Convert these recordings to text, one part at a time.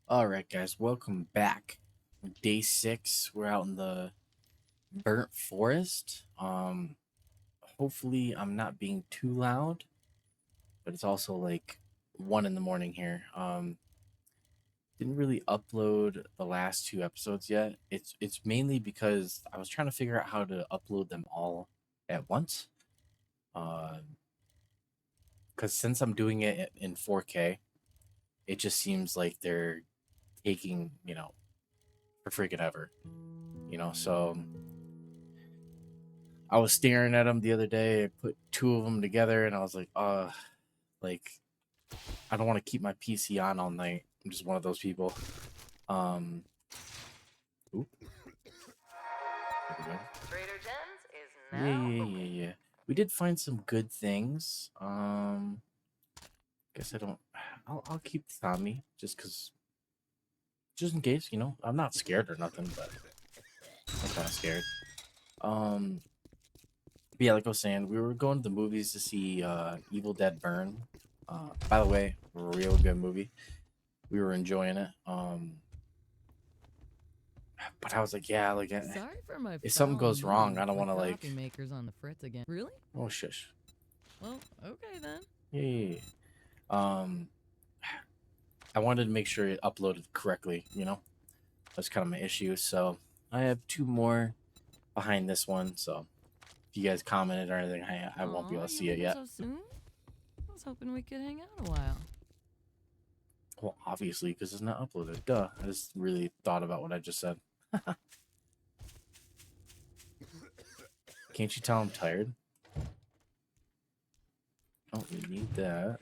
Alright guys, welcome back. Day 6, we're out in the burnt forest. Hopefully I'm not being too loud, but it's also like 1 in the morning here. Didn't really upload the last 2 episodes yet. It's mainly because I was trying to figure out how to upload them all at once. Because since I'm doing it in 4K, it just seems like they're taking, for freaking ever. So I was staring at them the other day. I put 2 of them together, and I was like I don't want to keep my PC on all night. I'm just one of those people. Um, oop, there we go. Trader Jen's is Yeah, now yeah, open. yeah, yeah. We did find some good things. Guess I don't. I'll keep this on me just in case. I'm not scared or nothing, but I'm kind of scared. Um, but yeah, like I was saying, we were going to the movies to see Evil Dead Burn. By the way, real good movie. We were enjoying it. But I was like, yeah, like Sorry for my if something foul goes wrong, mood. I don't My want to coffee maker's on the fritz again. Really? oh shush. Well, okay then. Yeah, yeah, yeah. Um, I wanted to make sure it uploaded correctly. That's kind of my issue. So I have 2 more behind this one. So if you guys commented or anything, I won't be Aw, able to you see it leaving yet. so soon? I was hoping we could hang out a while. Well, obviously, because it's not uploaded. Duh. I just really thought about what I just said. Can't you tell I'm tired? Oh, we need that.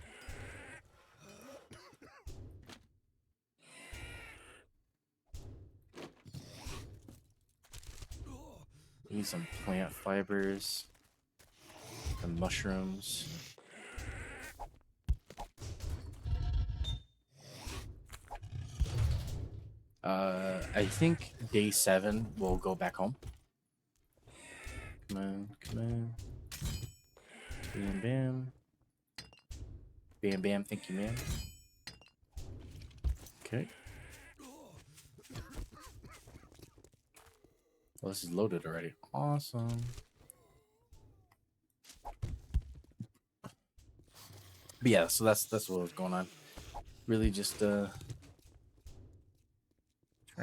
Need some plant fibers and mushrooms. I think day 7 we'll go back home. Come on, come on. Bam, bam. Bam, bam, thank you, man. Okay. Well, this is loaded already. Awesome. But yeah, so that's what was going on. Really just trying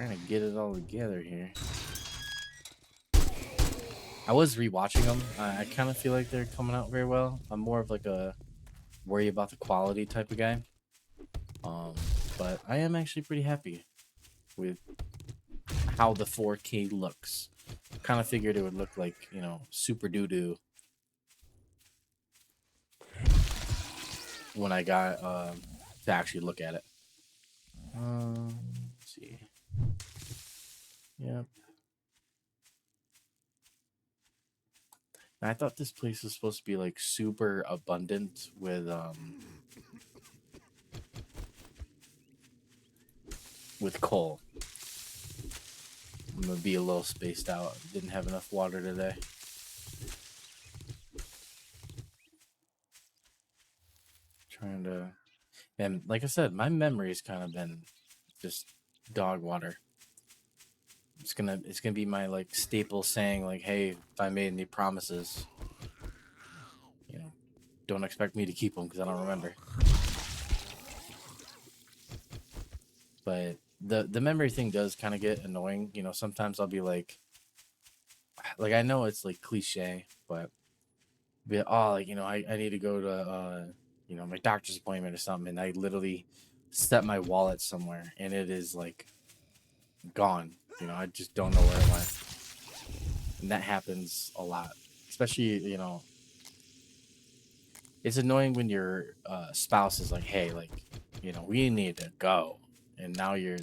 to get it all together here. I was rewatching them. I kind of feel like they're coming out very well. I'm more of like a worry about the quality type of guy. Um, but I am actually pretty happy with how the 4K looks. Kind of figured it would look like, super doo doo when I got to actually look at it. Let's see. Yep. And I thought this place was supposed to be like super abundant with coal. I'm gonna be a little spaced out. Didn't have enough water today. Trying to, and like I said, my memory's kind of been just dog water. It's gonna be my like staple saying like, hey, if I made any promises, you know, don't expect me to keep them because I don't remember. But the memory thing does kind of get annoying. Sometimes I'll be like I know it's like cliche, but like I need to go to my doctor's appointment or something, and I literally set my wallet somewhere and it is like gone. I just don't know where it went, and that happens a lot. Especially it's annoying when your spouse is like, hey, like we need to go, and now you're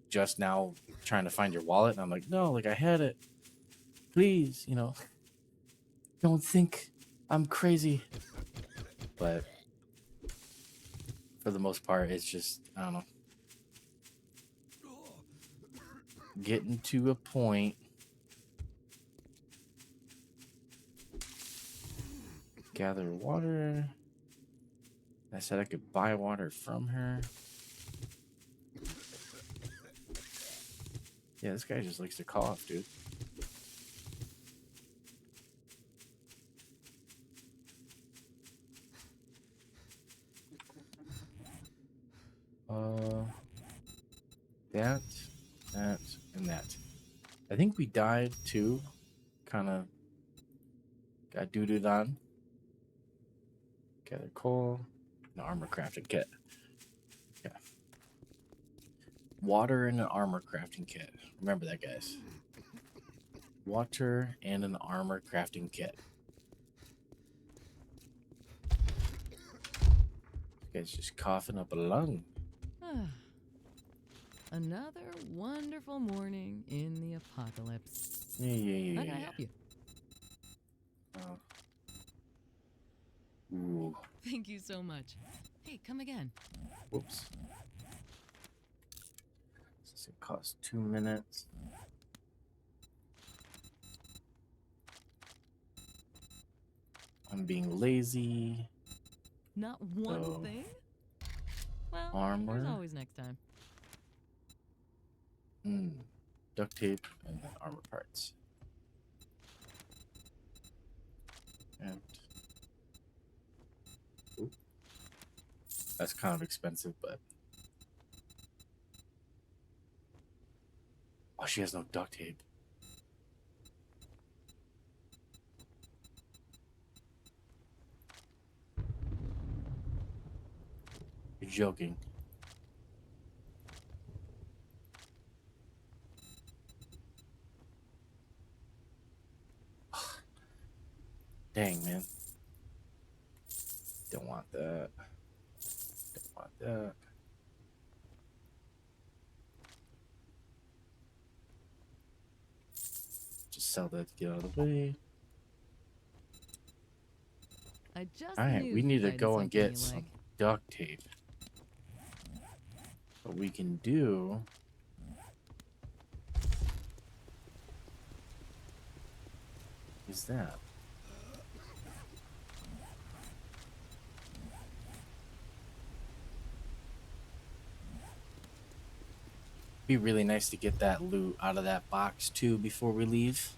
just now trying to find your wallet, and I'm like, no, like I had it. Please, don't think I'm crazy. But for the most part, it's just, I don't know, getting to a point. Gather water. I said I could buy water from her. Yeah, this guy just likes to cough, dude. That, that, and that. I think we died too. Kind of got doo-dooed on. Gather coal. An armor crafting kit. Yeah. Water and an armor crafting kit. Remember that, guys. Water and an armor crafting kit. This guy's just coughing up a lung. Another wonderful morning in the apocalypse. Yeah. How can I help you? Ooh. Thank you so much. Hey, come again. Whoops. This is gonna cost 2 minutes. I'm being lazy. Not one So, thing? Well, armor. there's always next time. Duct tape and then armor parts. And ooh, that's kind of expensive, but oh, she has no duct tape. You're joking. Dang, man. Don't want that. Don't want that. Just sell that to get out of the way. I just Alright, knew we need to finding go and something get you some like. duct tape. What we can do is that. Be really nice to get that loot out of that box too before we leave.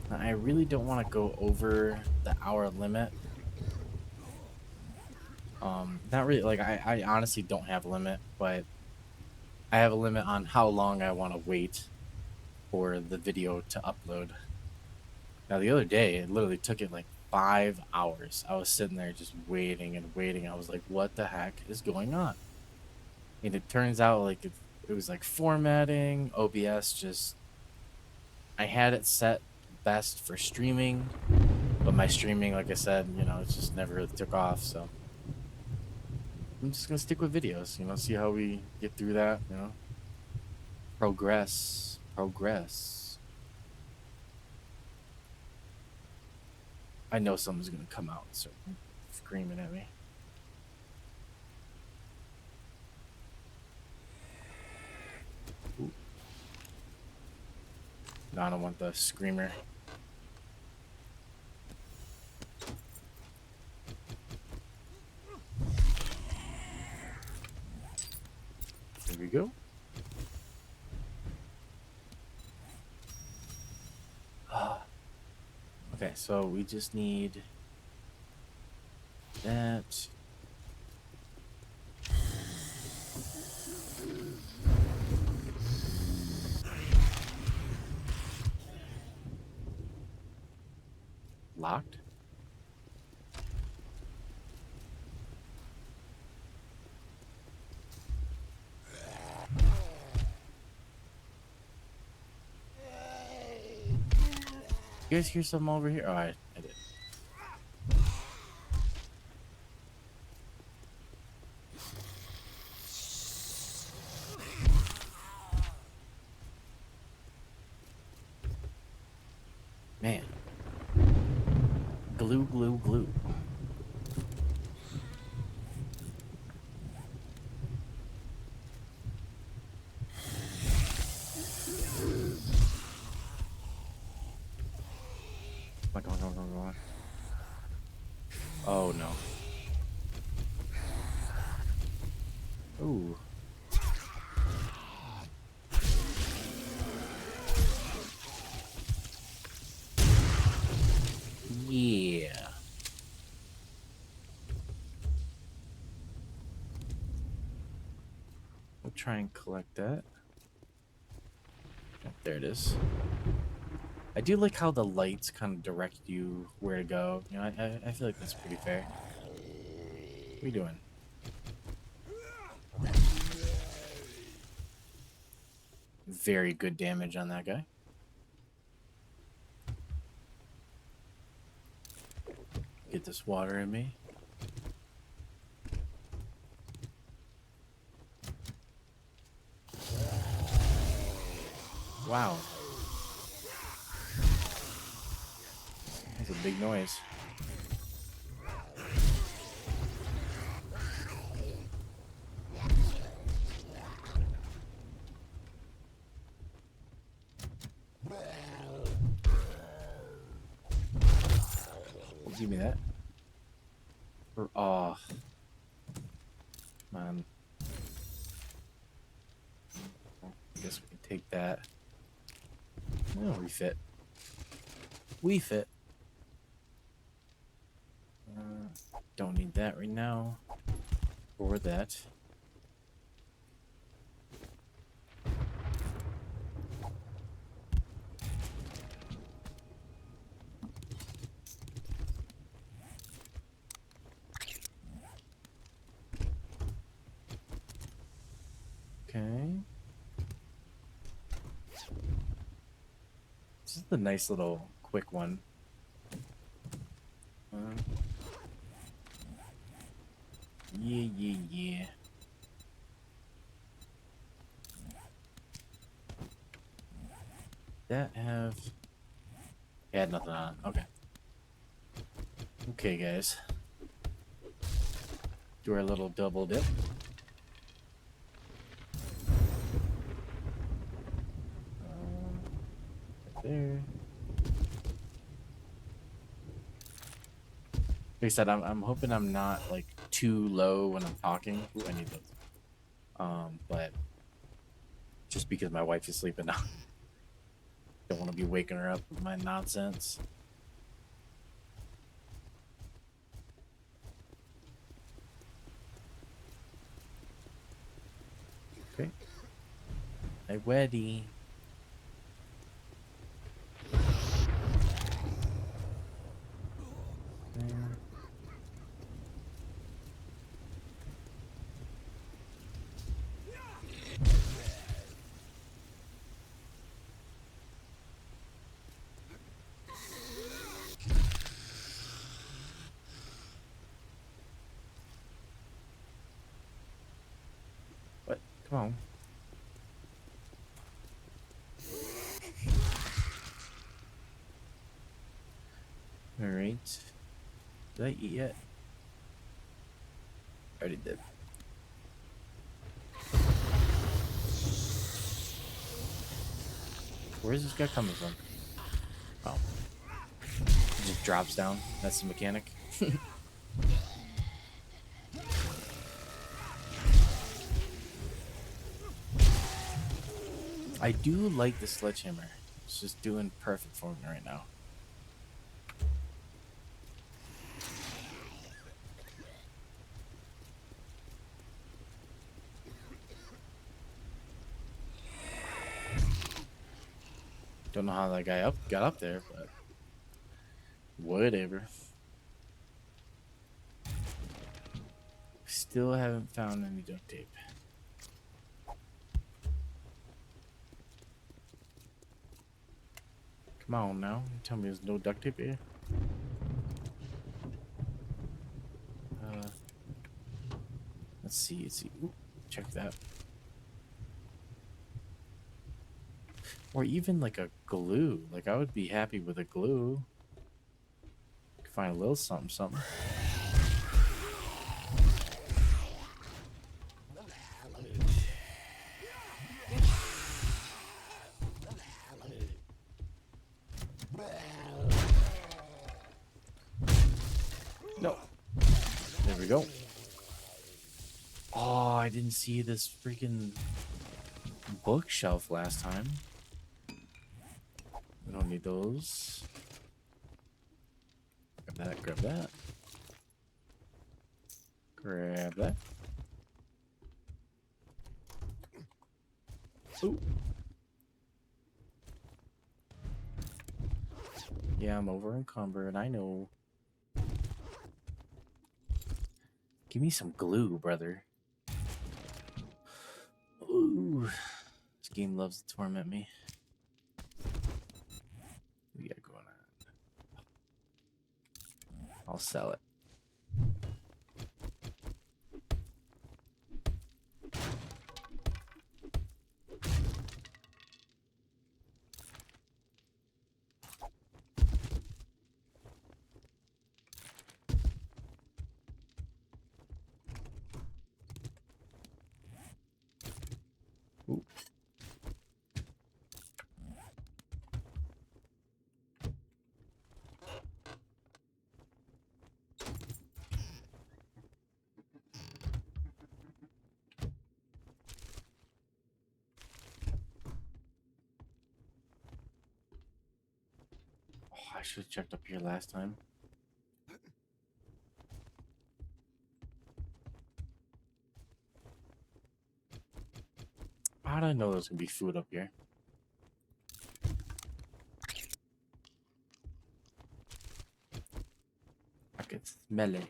I really don't want to go over the hour limit. Not really, like I honestly don't have a limit, but I have a limit on how long I want to wait for the video to upload. Now the other day, it literally took it like 5 hours. I was sitting there just waiting and waiting. I was like, what the heck is going on? And it turns out like it was like formatting, OBS just, I had it set best for streaming, but my streaming, like I said, you know, it just never really took off. So I'm just gonna stick with videos, you know, see how we get through that, you know. Progress. I know someone's gonna come out and start screaming at me. Ooh. No, I don't want the screamer. There we go. Okay, so we just need that. Locked? You guys hear something over here? Oh, I did. Man. Glue. Come on. Oh no. Ooh. try and collect that. Oh, there it is. I do like how the lights kind of direct you where to go. You know, I feel like that's pretty fair. What are you doing? Very good damage on that guy. Get this water in me. Wow. That's a big noise. Give me that. Oh, man. I guess we can take that. Oh, refit. We fit. Don't need that right now. Or that. Okay. This is a nice little quick one. Yeah. That have... Yeah, had nothing on. Okay. Okay, guys. Do our little double dip. Right there. Like I said, I'm hoping I'm not like too low when I'm talking. Ooh, I need those. But just because my wife is sleeping now, don't want to be waking her up with my nonsense. Okay. I'm ready. There. What? Come on. Alright. Did I eat yet? I already did. Where is this guy coming from? Oh. He just drops down. That's the mechanic. I do like the sledgehammer. It's just doing perfect for me right now. Don't know how that guy got up there, but whatever. Still haven't found any duct tape. Come on now, tell me there's no duct tape here. Let's see. Ooh, check that. Or even like a glue. Like I would be happy with a glue. Could find a little something. No. There we go. Oh, I didn't see this freaking bookshelf last time. We don't need those. Grab that. Grab that. Ooh. Yeah, I'm over encumbered. I know. Give me some glue, brother. Ooh. This game loves to torment me. What we got going on? I'll sell it. Ooh. Oh, I should have checked up here last time. How did I know there's gonna be food up here? I could smell it.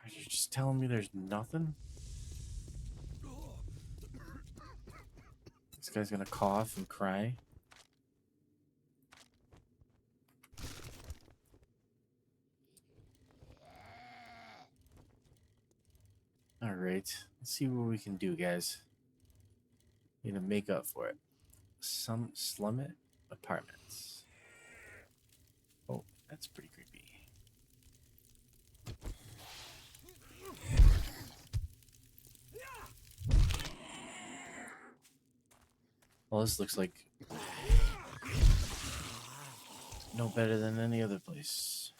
Are you just telling me there's nothing? This guy's gonna cough and cry. Alright, let's see what we can do, guys. Need to make up for it. Some slummet apartments. Oh, that's pretty creepy. Well, this looks like no better than any other place.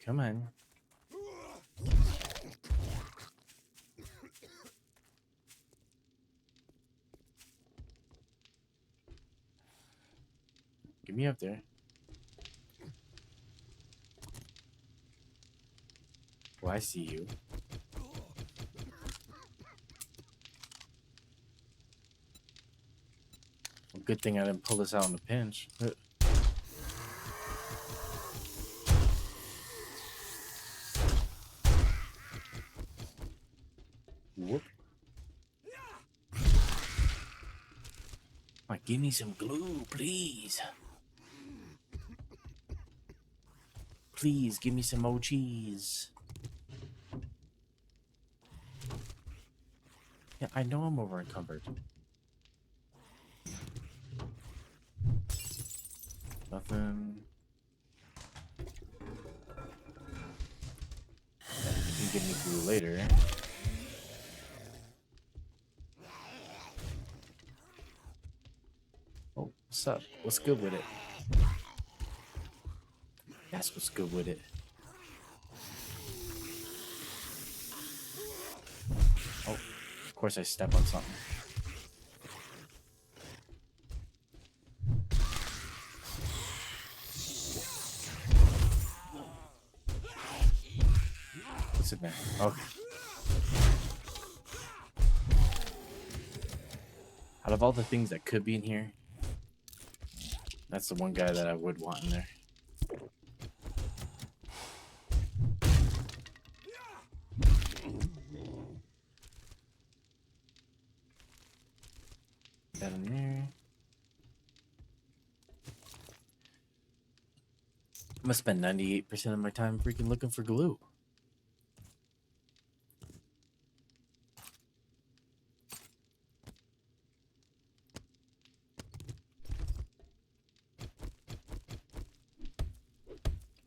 Come on. Get me up there. Oh, I see you. Well, good thing I didn't pull this out in a pinch. Whoop. Right, give me some glue, please. Please, give me some more cheese. Yeah, I know I'm over encumbered. Nothing. You can give me glue later. Oh, what's up? What's good with it? That's what's good with it. Oh, of course I step on something. What's in there? Okay. Out of all the things that could be in here, that's the one guy that I would want in there. That in there. I'm gonna spend 98% of my time freaking looking for glue.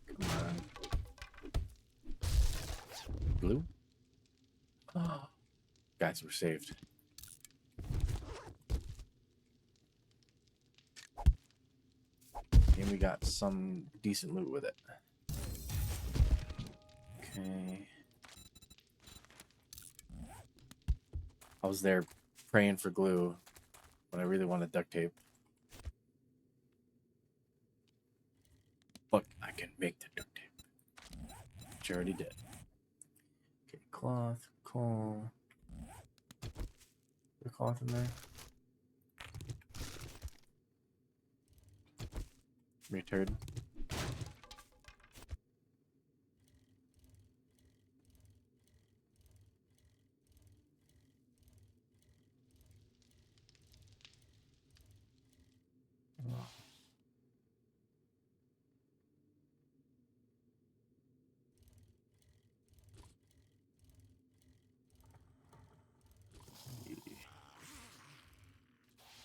Come on. Glue? Oh. Guys, we're saved. And we got some decent loot with it. Okay. I was there praying for glue when I really wanted duct tape. But I can make the duct tape. Which I already did. Okay, cloth, coal. The cloth in there. Return.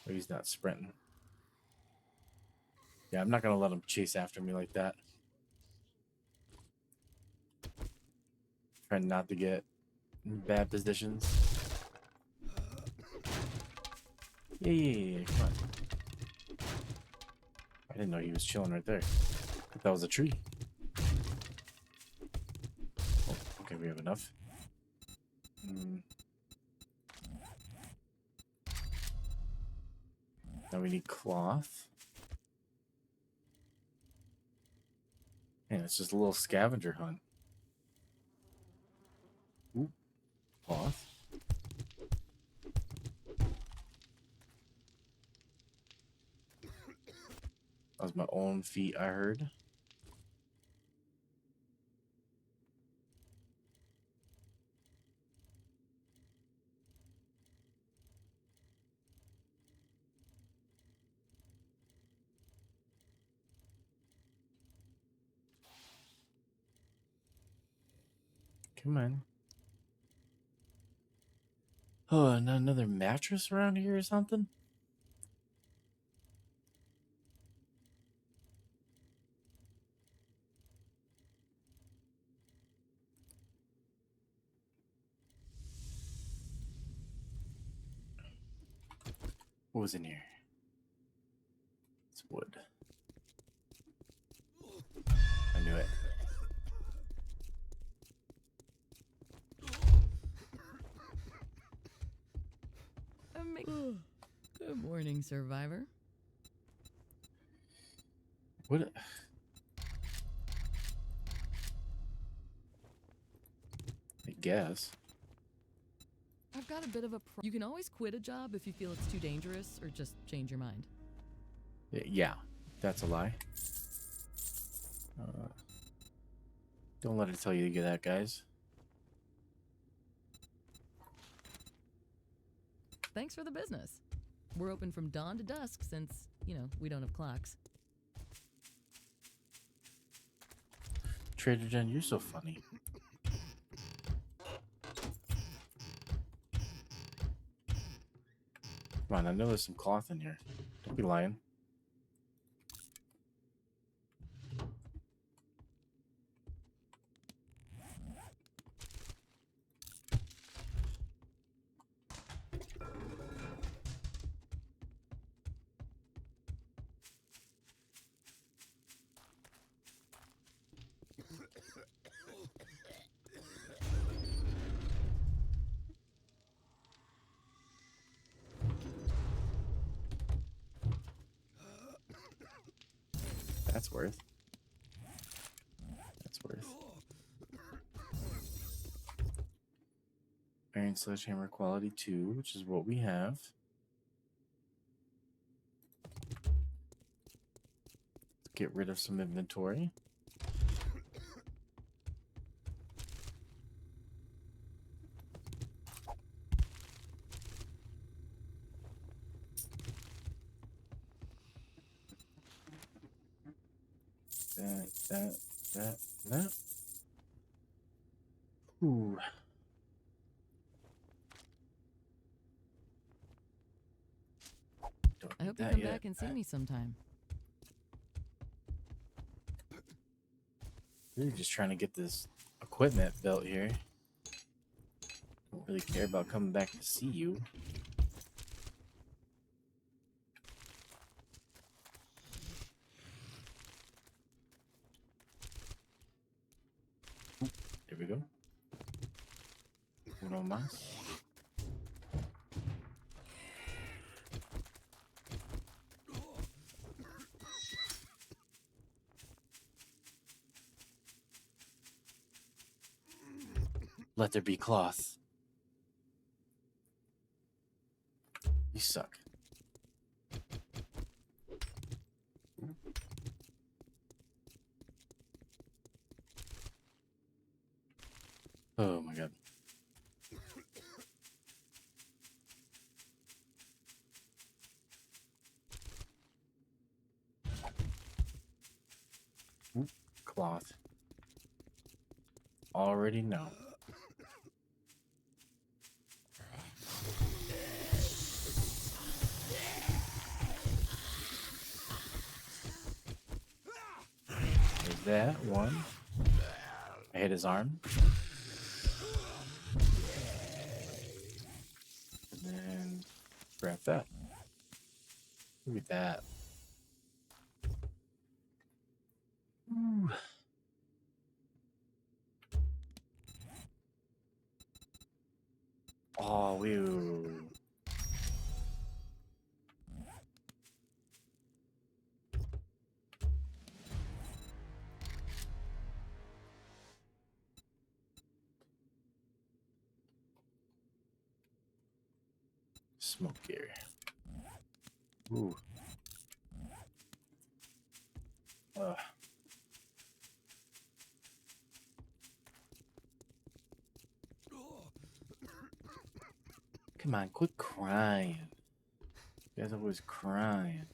Oh, he's not sprinting. Yeah, I'm not gonna let him chase after me like that. Trying not to get in bad positions. Yeah. Come on. I didn't know he was chilling right there. I thought that was a tree. Oh, okay, we have enough. Now we need cloth. Man, it's just a little scavenger hunt. Ooh, cloth. That was my own feet, I heard. Come on. Oh, not another mattress around here or something? What was in here? It's wood. I knew it. Good morning, survivor. What? I guess. I've got a bit of a You can always quit a job if you feel it's too dangerous or just change your mind. Yeah, that's a lie. Don't let it tell you to get that, guys. Thanks for the business. We're open from dawn to dusk since, we don't have clocks. Trader Jen, you're so funny. Come on, I know there's some cloth in here. Don't be lying. That's worth. That's worth. Iron sledgehammer quality 2, which is what we have. Let's get rid of some inventory. That. Ooh. I hope you come back and see me sometime. Really just trying to get this equipment built here. Don't really care about coming back to see you. There we go. Uno más. Let there be cloth. You suck. Oh my god. Cloth. Already know. There's that one. I hit his arm. And then grab that. Look at that. Ooh. Oh, woo. Smoke gear. Ooh. Come on, quit crying. You guys are always crying.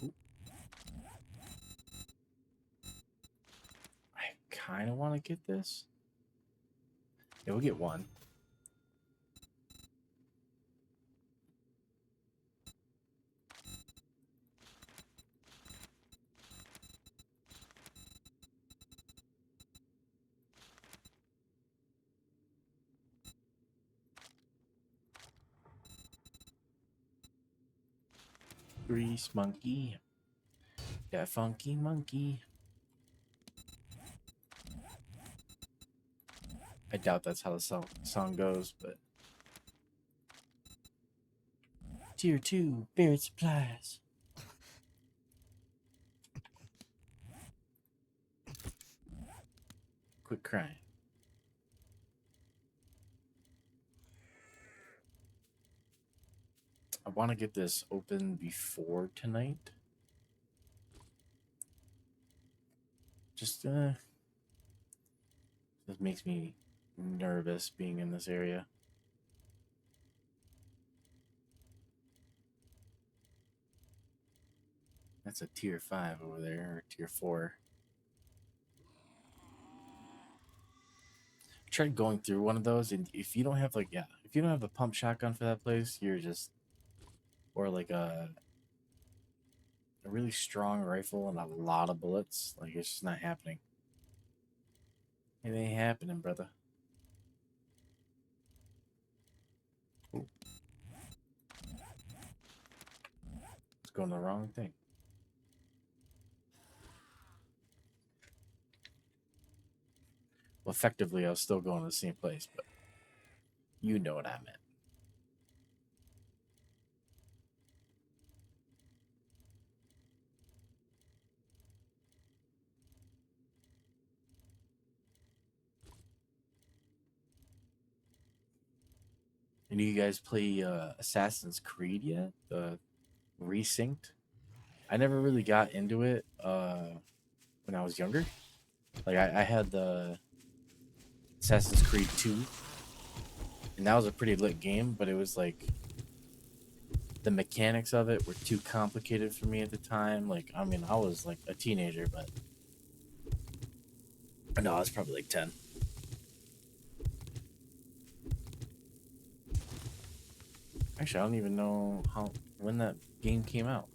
Ooh. I kind of want to get this. Yeah, we'll get one. Grease monkey. That funky monkey. I doubt that's how the song goes, but... Tier 2, buried supplies. Quit crying. I want to get this open before tonight. Just, this makes me nervous being in this area. That's a tier 5 over there, or tier 4. I tried going through one of those, and if you don't have, like, if you don't have a pump shotgun for that place, you're just, or like a really strong rifle and a lot of bullets, like, it's just not happening. It ain't happening, brother. Ooh. It's going the wrong thing. Well, effectively, I was still going to the same place, but you know what I meant. And you guys play Assassin's Creed yet? The Resynced? I never really got into it when I was younger. Like, I had the Assassin's Creed 2, and that was a pretty lit game, but it was like the mechanics of it were too complicated for me at the time. Like, I mean, I was like a teenager, but no, I was probably like 10. Actually, I don't even know when that game came out.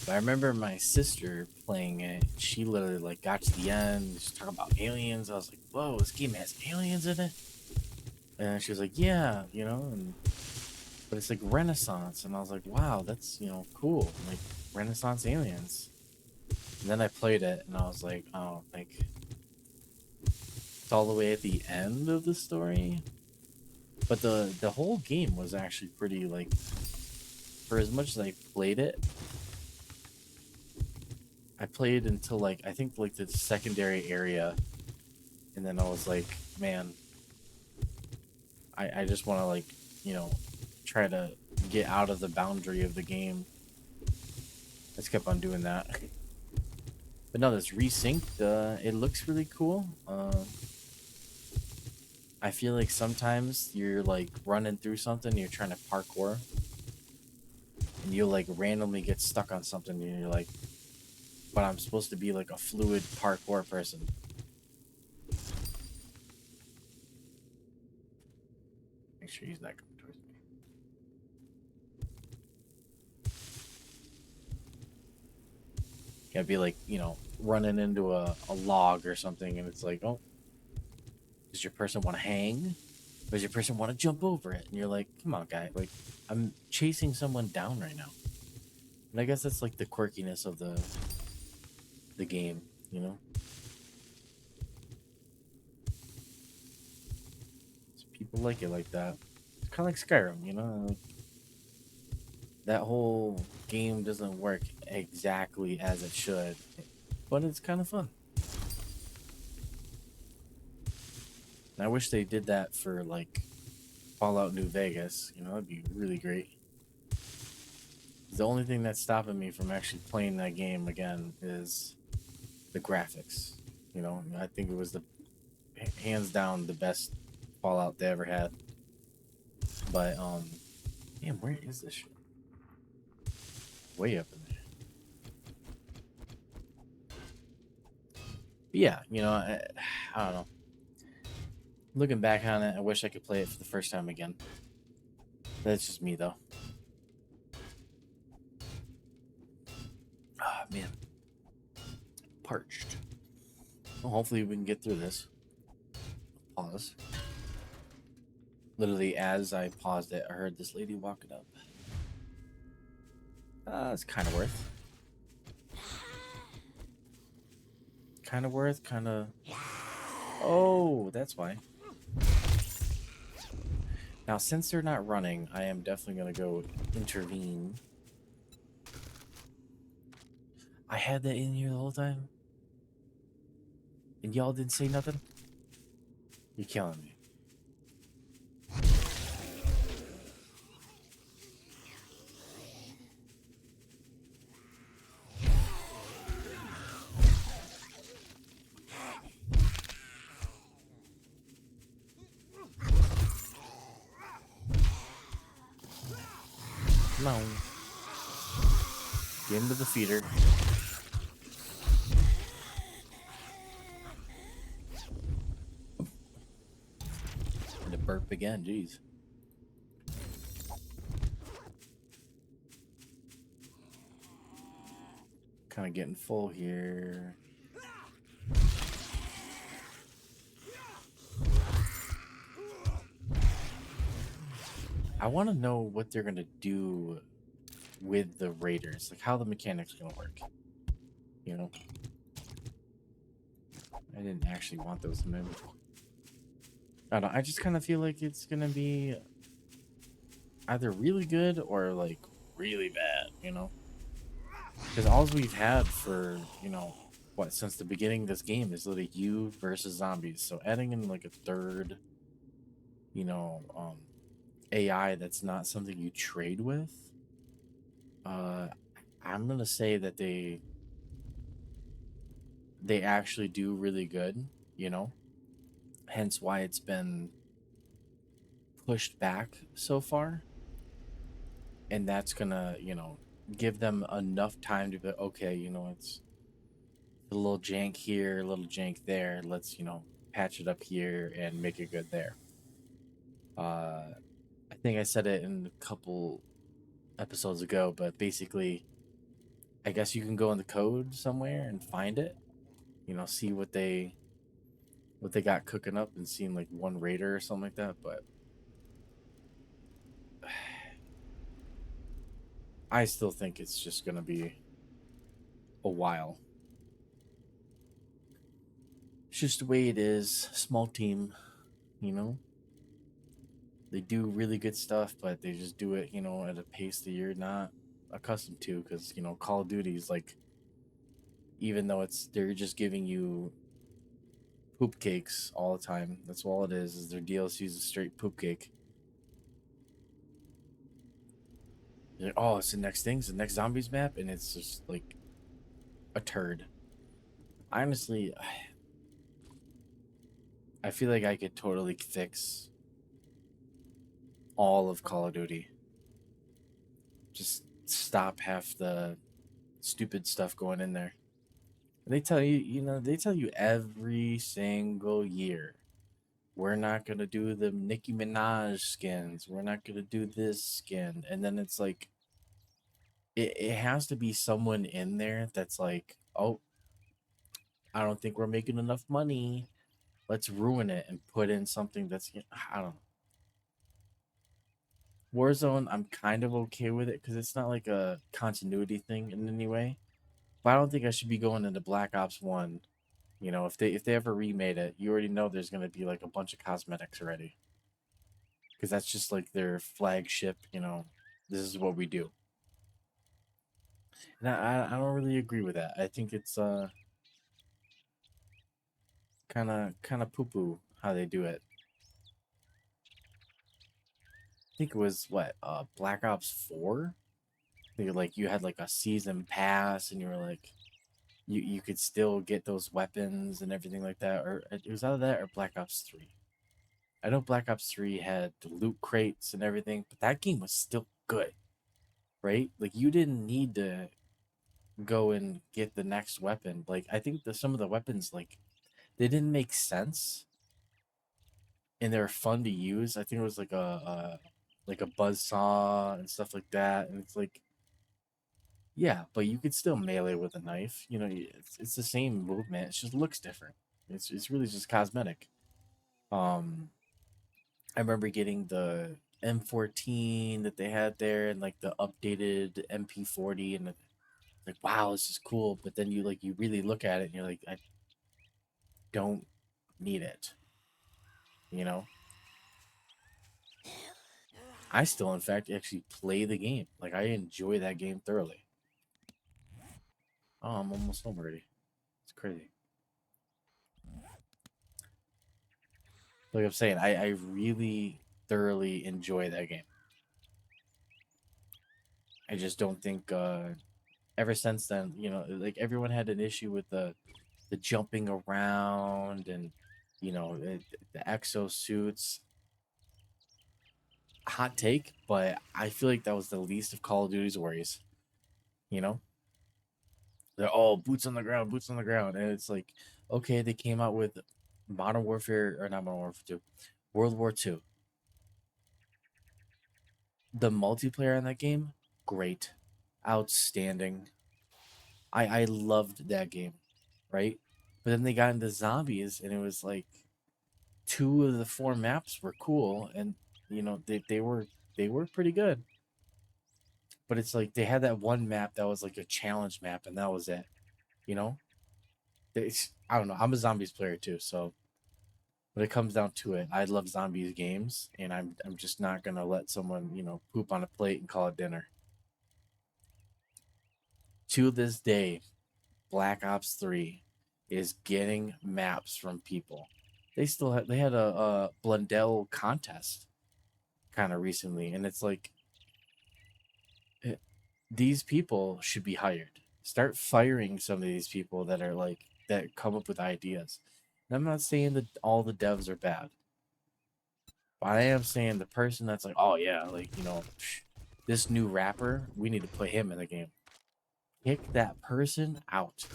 But I remember my sister playing it. She literally like got to the end. She's talking about aliens. I was like, "Whoa, this game has aliens in it!" And she was like, "Yeah, you know." And but it's like Renaissance, and I was like, wow, that's, cool, like Renaissance aliens. And then I played it, and I was like, oh, like it's all the way at the end of the story. But the whole game was actually pretty, like, for as much as I played it, I played until like I think like the secondary area, and then I was like, man, I just want to, like, you know try to get out of the boundary of the game. I just kept on doing that. But no, this resynced, it looks really cool. I feel like sometimes you're like running through something, you're trying to parkour, and you'll like randomly get stuck on something, and you're like, but I'm supposed to be like a fluid parkour person. Make sure he's not coming towards me. Can't be like, running into a log or something, and it's like, oh, does your person want to hang? Or does your person want to jump over it? And you're like, come on, guy. Like, I'm chasing someone down right now. And I guess that's like the quirkiness of the game, you know? So people like it like that. It's kind of like Skyrim, you know? Like, that whole game doesn't work exactly as it should, but it's kind of fun. And I wish they did that for like Fallout New Vegas. That'd be really great. The only thing that's stopping me from actually playing that game again is the graphics. I think it was the hands down the best Fallout they ever had. But damn, where is this shit? Way up in there. But yeah, I don't know. Looking back on it, I wish I could play it for the first time again. That's just me, though. Ah, man. Parched. Well, hopefully we can get through this. Pause. Literally, as I paused it, I heard this lady walking up. It's kind of worth. Kind of worth, kind of... Oh, that's why. Now, since they're not running, I am definitely going to go intervene. I had that in here the whole time? And y'all didn't say nothing? You're killing me. No. Get into the feeder. And to burp again, jeez. Kind of getting full here. I want to know what they're going to do with the raiders, like how the mechanics are going to work. I didn't actually want those in there. I don't know, I just kind of feel like it's going to be either really good or like really bad, because all we've had for, what, since the beginning of this game is literally you versus zombies. So adding in like a third, AI that's not something you trade with, I'm gonna say that they actually do really good, hence why it's been pushed back so far. And that's gonna, give them enough time to be okay, it's a little jank here, a little jank there, let's, patch it up here and make it good there. I think I said it in a couple episodes ago, but basically, I guess you can go in the code somewhere and find it, see what they got cooking up and seeing like one raider or something like that. But I still think it's just gonna be a while. It's just the way it is. Small team, you know. They do really good stuff, but they just do it, at a pace that you're not accustomed to. Because Call of Duty is like, even though they're just giving you poop cakes all the time. That's all it is their DLC is a straight poop cake. You're like, oh, it's the next thing, it's the next zombies map, and it's just like a turd. Honestly, I feel like I could totally fix all of Call of Duty. Just stop half the stupid stuff going in there. And they tell you, they tell you every single year, we're not gonna do the Nicki Minaj skins. We're not gonna do this skin, and then it's like, it has to be someone in there that's like, oh, I don't think we're making enough money. Let's ruin it and put in something that's, I don't know. Warzone, I'm kind of okay with it because it's not like a continuity thing in any way. But I don't think I should be going into Black Ops 1. If they ever remade it, you already know there's gonna be like a bunch of cosmetics already. Because that's just like their flagship, this is what we do. And I don't really agree with that. I think it's kind of poo poo how they do it. I think it was what, Black Ops 4? They like you had like a season pass and you were like, you could still get those weapons and everything like that, or it was out of that or Black Ops 3. I know Black Ops 3 had the loot crates and everything, but that game was still good, right? Like you didn't need to go and get the next weapon. Like I think some of the weapons, like, they didn't make sense and they're fun to use. I think it was like a buzz saw and stuff like that, and it's like, yeah, but you could still melee with a knife. It's the same movement. It just looks different. It's really just cosmetic. Um, I remember getting the M14 that they had there and like the updated MP40, and like, wow, this is cool. But then you really look at it and you're like, I don't need it. You know, I still, in fact, actually play the game. Like I enjoy that game thoroughly. Oh, I'm almost home already. It's crazy. Like I'm saying, I really thoroughly enjoy that game. I just don't think ever since then, like everyone had an issue with the jumping around and the exo suits. Hot take, but I feel like that was the least of Call of Duty's worries. You know, they're all boots on the ground, and it's like, okay, they came out with Modern Warfare, or not Modern Warfare 2, World War II. The multiplayer in that game, great, outstanding. I loved that game, right? But then they got into zombies, and it was like two of the four maps were cool, and they were pretty good. But it's like they had that one map that was like a challenge map, and that was it. You know, I don't know. I'm a zombies player too, so when it comes down to it, I love zombies games, and I'm just not gonna let someone poop on a plate and call it dinner. To this day, Black Ops 3 is getting maps from people. They had a Blundell contest kind of recently, and it's like, eh, these people should be hired. Start firing some of these people that are like that come up with ideas. And I'm not saying that all the devs are bad, but I am saying the person that's like, oh yeah, like this new rapper, we need to put him in the game. Kick that person out.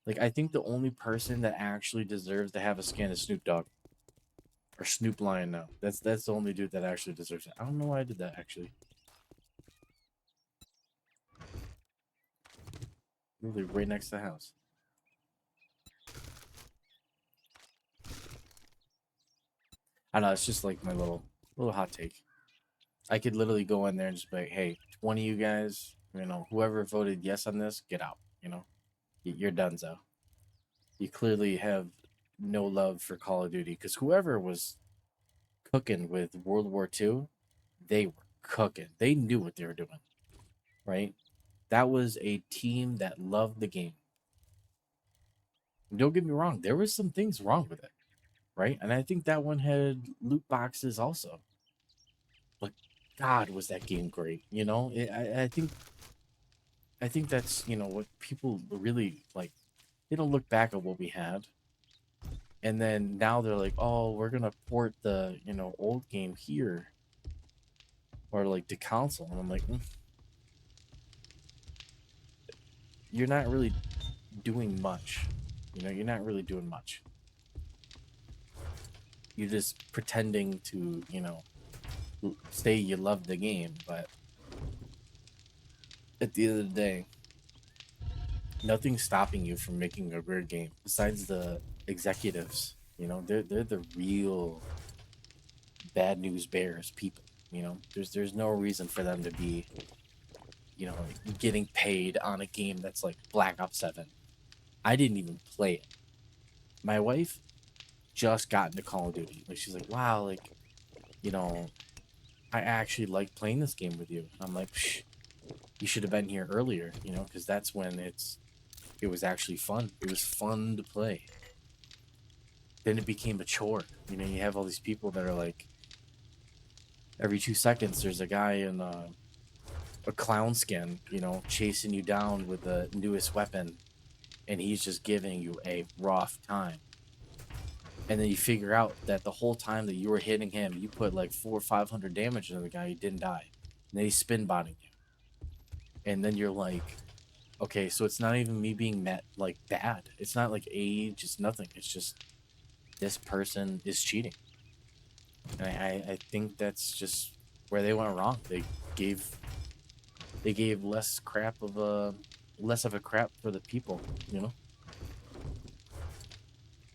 Like I think the only person that actually deserves to have a skin is Snoop Dogg or Snoop Lion now. That's the only dude that actually deserves it. I don't know why I did that actually. Literally right next to the house. I don't know. It's just like my little hot take. I could literally go in there and just be like, hey, 20 of you guys, whoever voted yes on this, get out. You're donezo. You clearly have no love for Call of Duty because whoever was cooking with World War II, they were cooking. They knew what they were doing, right? That was a team that loved the game. Don't get me wrong, there was some things wrong with it, right? And I think that one had loot boxes also. But God, was that game great? I think that's what people really like. They don't look back at what we had, and then now they're like, oh, we're gonna port the old game here or like the console, and I'm like, you're not really doing much. You're not really doing much. You're just pretending to say you love the game, but at the end of the day, nothing's stopping you from making a great game besides the executives. They're the real bad news bears people. There's no reason for them to be getting paid on a game that's like Black Ops 7. I didn't even play it. My wife just got into Call of Duty. Like, she's like, wow, like, you know, I actually like playing this game with you. I'm like, psh, you should have been here earlier, because that's when it was actually fun. It was fun to play. Then it became a chore. You have all these people that are like, every 2 seconds there's a guy in a clown skin, chasing you down with the newest weapon, and he's just giving you a rough time. And then you figure out that the whole time that you were hitting him, you put like 400 or 500 damage into the guy. He didn't die. And then he's spin botting you. And then you're like, okay, so it's not even me being like bad. It's not like age. It's nothing. It's just this person is cheating. And I think that's just where they went wrong. They gave less of a crap for the people.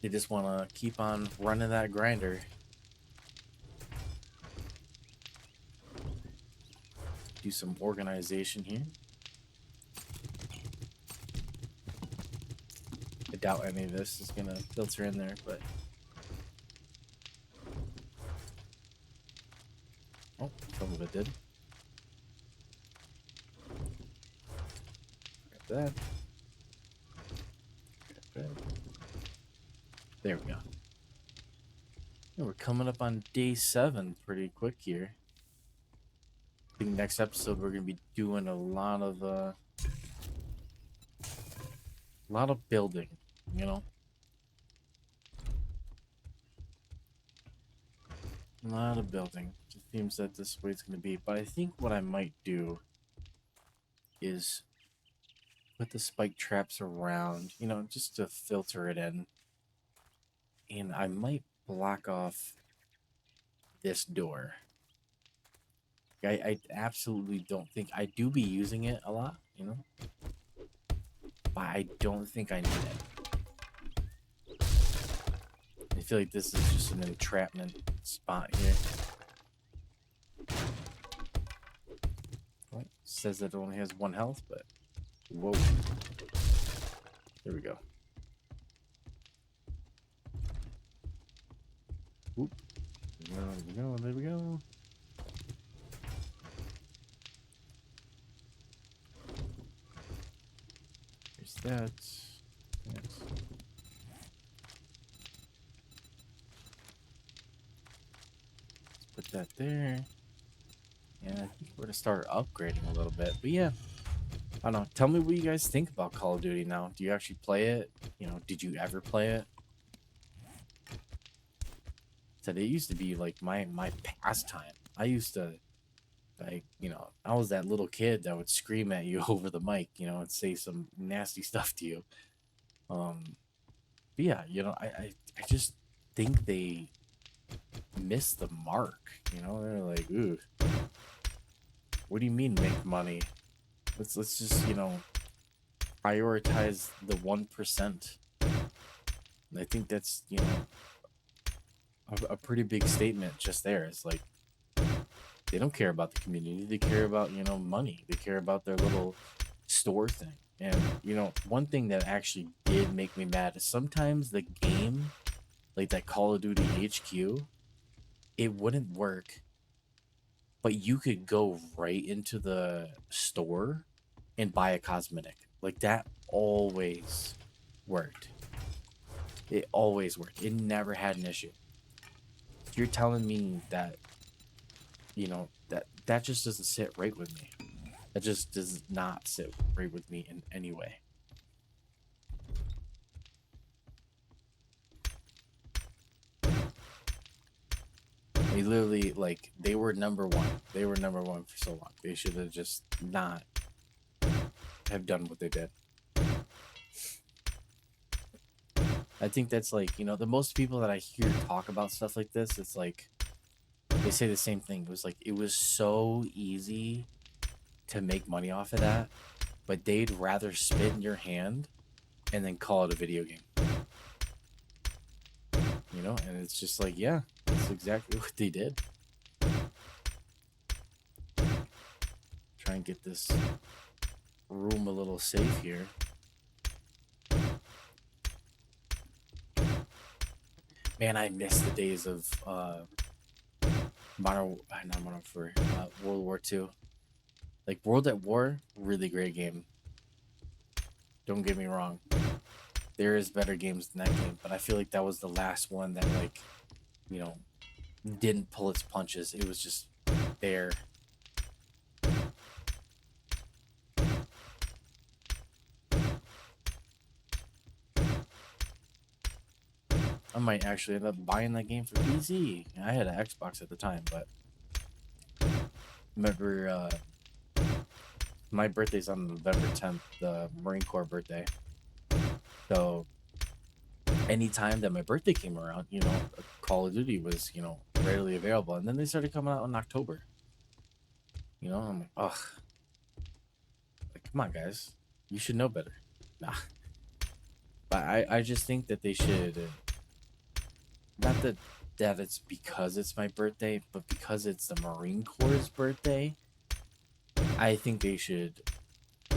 They just want to keep on running that grinder. Do some organization here. I doubt any of this is gonna filter in there, but oh, some of it did. Grab that. Grab that. There we go. And we're coming up on day 7 pretty quick here. I think next episode we're gonna be doing a lot of building, a lot of building. It seems that this way it's gonna be, but I think what I might do is put the spike traps around, just to filter it in. And I might block off this door. I absolutely don't think I do be using it a lot, but I don't think I need it. I feel like this is just an entrapment spot here. Well, it says that it only has 1 health, but whoa. There we go. Oop. There we go. There's that. Yes. Let's put that there. Yeah, I think we're gonna start upgrading a little bit. But yeah, I don't know. Tell me what you guys think about Call of Duty now. Do you actually play it? Did you ever play it? It used to be like my pastime. I used to, like, I was that little kid that would scream at you over the mic, and say some nasty stuff to you. But yeah, I just think they missed the mark. They're like, ooh, what do you mean make money? Let's just prioritize the 1%. And I think that's a pretty big statement just there. It's like, They don't care about the community. They care about, you know, money. They care about their little store thing. And, you know, one thing that actually did make me mad is sometimes the game, like that Call of Duty HQ, it wouldn't work, but you could go right into the store and buy a cosmetic. Like that always worked. It always worked. It never had an issue. You're telling me that, you know, that just doesn't sit right with me. That just does not sit right with me in any way. They literally, like, they were number one. They were number one for so long. They should have just not have done what they did. I think that's like, you know, the most people that I hear talk about stuff like this, it's like they say the same thing. It was like it was so easy to make money off of that, but they'd rather spit in your hand and then call it a video game. You know, and it's just like, yeah, that's exactly what they did. Try and get this room a little safe here. Man, I miss the days of World War II. Like World at War, really great game. Don't get me wrong. There is better games than that game, but I feel like that was the last one that, like, you know, didn't pull its punches. It was just there. I might actually end up buying that game for PC. I had an Xbox at the time, but remember, my birthday's on November 10th, the Marine Corps birthday. So anytime that my birthday came around, you know, Call of Duty was, you know, readily available. And then they started coming out in October. You know, I'm like, ugh. Like, come on, guys. You should know better. Nah. But I just think that they should, not that it's because it's my birthday, but because it's the Marine Corps' birthday, I think they should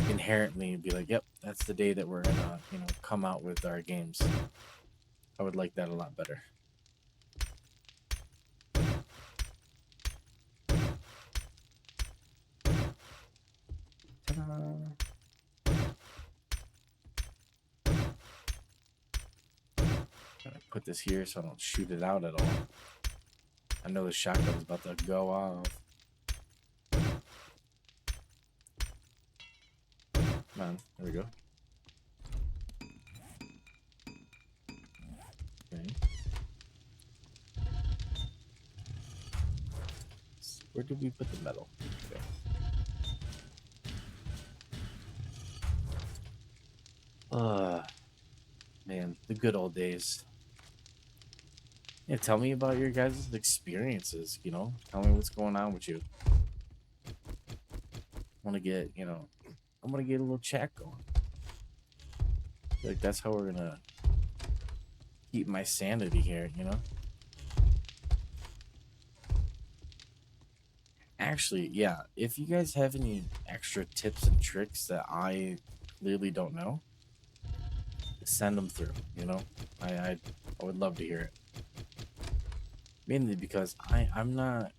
inherently be like, yep, that's the day that we're gonna, you know, come out with our games. I would like that a lot better. Ta-da. Gotta put this here so I don't shoot it out at all. I know the shotgun's about to go off. Come on, there we go. Okay. Where did we put the metal? Okay. Man, the good old days. Yeah, tell me about your guys' experiences, you know? Tell me what's going on with you. I want to get, you know, I'm going to get a little chat going. Like, that's how we're going to keep my sanity here, you know? Actually, yeah, if you guys have any extra tips and tricks that I clearly don't know, send them through, you know? I would love to hear it. Mainly because I'm not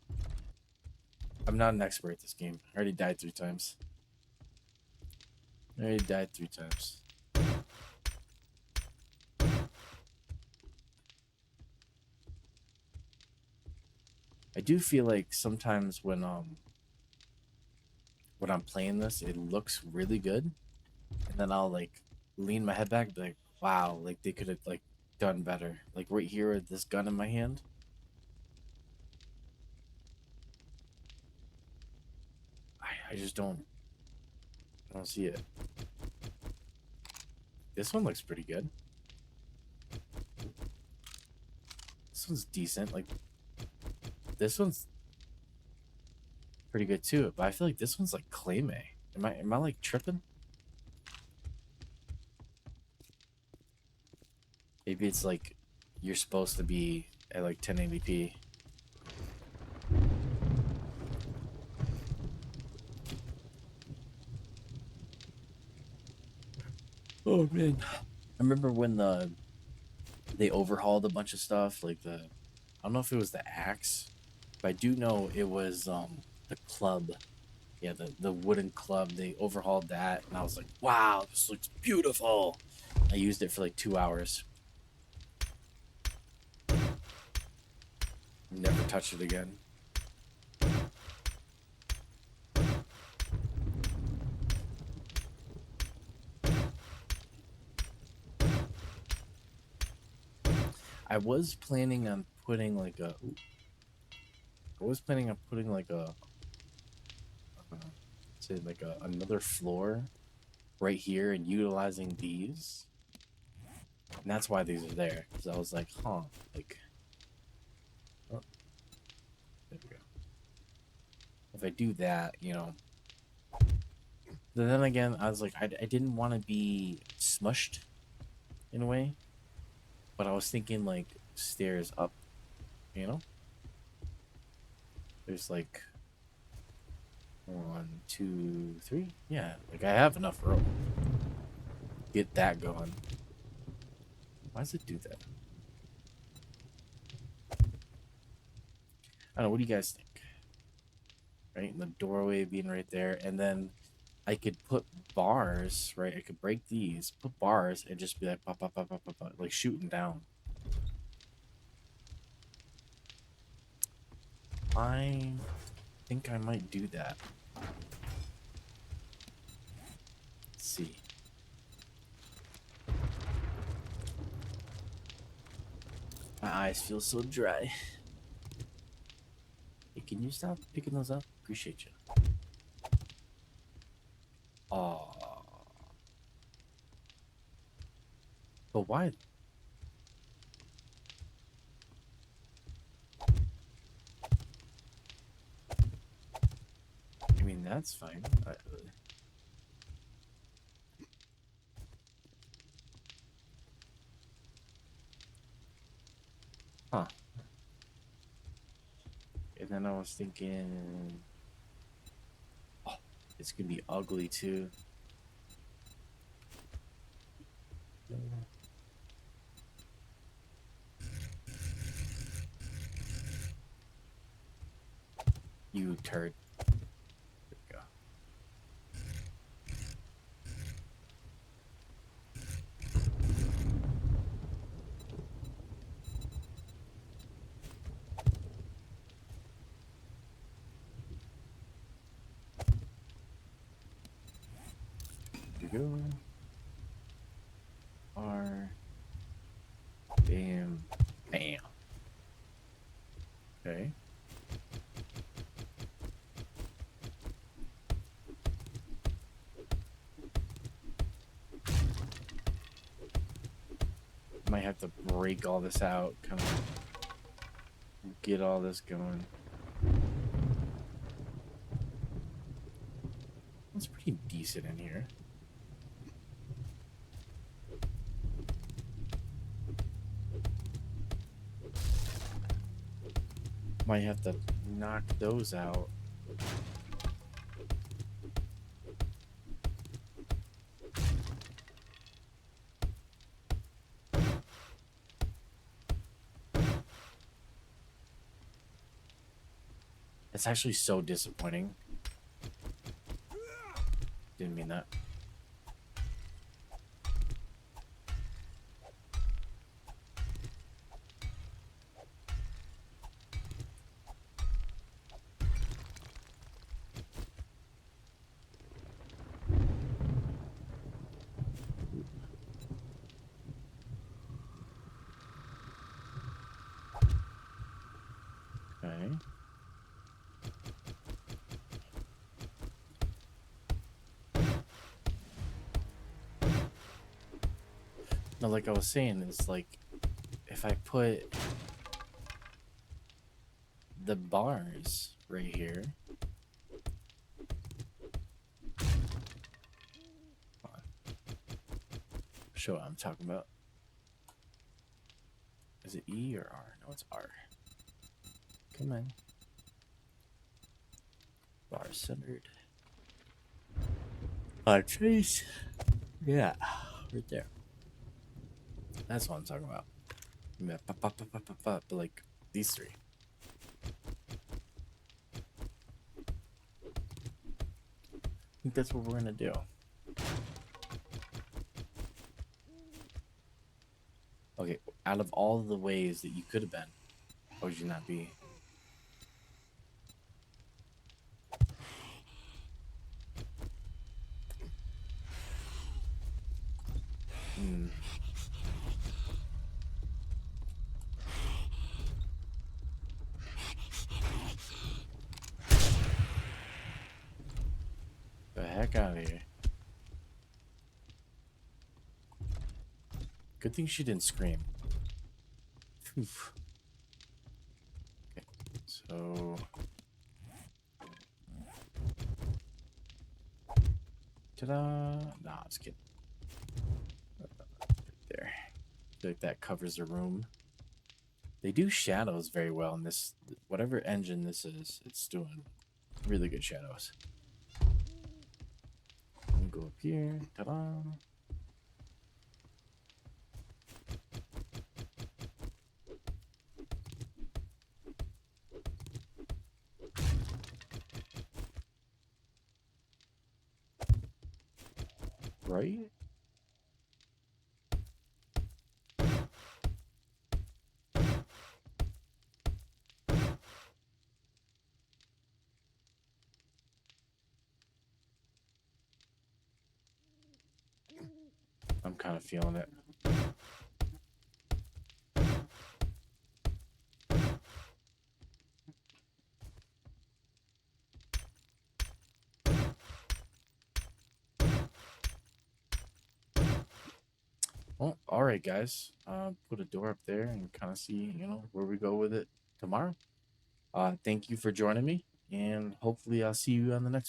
an expert at this game. I already died 3 times. I do feel like sometimes when I'm playing this, it looks really good, and then I'll like lean my head back and be like, wow, like they could have like done better. Like right here with this gun in my hand. I just don't see it. This one looks pretty good. This one's decent. Like this one's pretty good too, but I feel like this one's like claymay. Am I like tripping? Maybe it's like you're supposed to be at like 1080p. Oh man, I remember when they overhauled a bunch of stuff, like I don't know if it was the axe, but I do know it was the club. Yeah, the wooden club. They overhauled that, and I was like, wow, this looks beautiful. I used it for like 2 hours. Never touched it again. I was planning on putting like a. I was planning on putting like say like another floor right here and utilizing these. And that's why these are there. Because I was like, huh, like, oh, there we go. If I do that, you know. Then again, I was like, I didn't want to be smushed in a way. But I was thinking like stairs up, you know? There's like 1, 2, 3. Yeah, like I have enough room. Get that going. Why does it do that? I don't know. What do you guys think? Right, and the doorway being right there, and then I could put bars. Right, I could break these, put bars, and just be like pop, pop, pop, pop, pop, pop, like shooting down. I think I might do that. Let's see. My eyes feel so dry. Hey, can you stop picking those up? Appreciate you. Oh. But why? I mean, that's fine. Huh. And then I was thinking, oh, it's gonna be ugly too. You turd. There we go. Here we go. R. Bam. Bam. Okay. Might have to break all this out, kind of get all this going. It's pretty decent in here. Might have to knock those out. It's actually so disappointing. Didn't mean that. Okay. No, like I was saying, it's like if I put the bars right here. Hold on. Show what I'm talking about. Is it E or R? No, it's R. Come on. Bar centered. Trace. Yeah. Right there. That's what I'm talking about. Yeah, but like these three. I think that's what we're gonna do. Okay, out of all the ways that you could have been, what would you not be? Hmm. The heck out of here. Good thing she didn't scream. Oof. Okay, so ta-da! Nah, just kidding. There. I feel like that covers the room. They do shadows very well in this. Whatever engine this is, it's doing really good shadows. Go up here. Ta-da! Right? I'm kind of feeling it. Well, all right, guys. Put a door up there and kind of see, where we go with it tomorrow. Thank you for joining me, and hopefully I'll see you on the next one.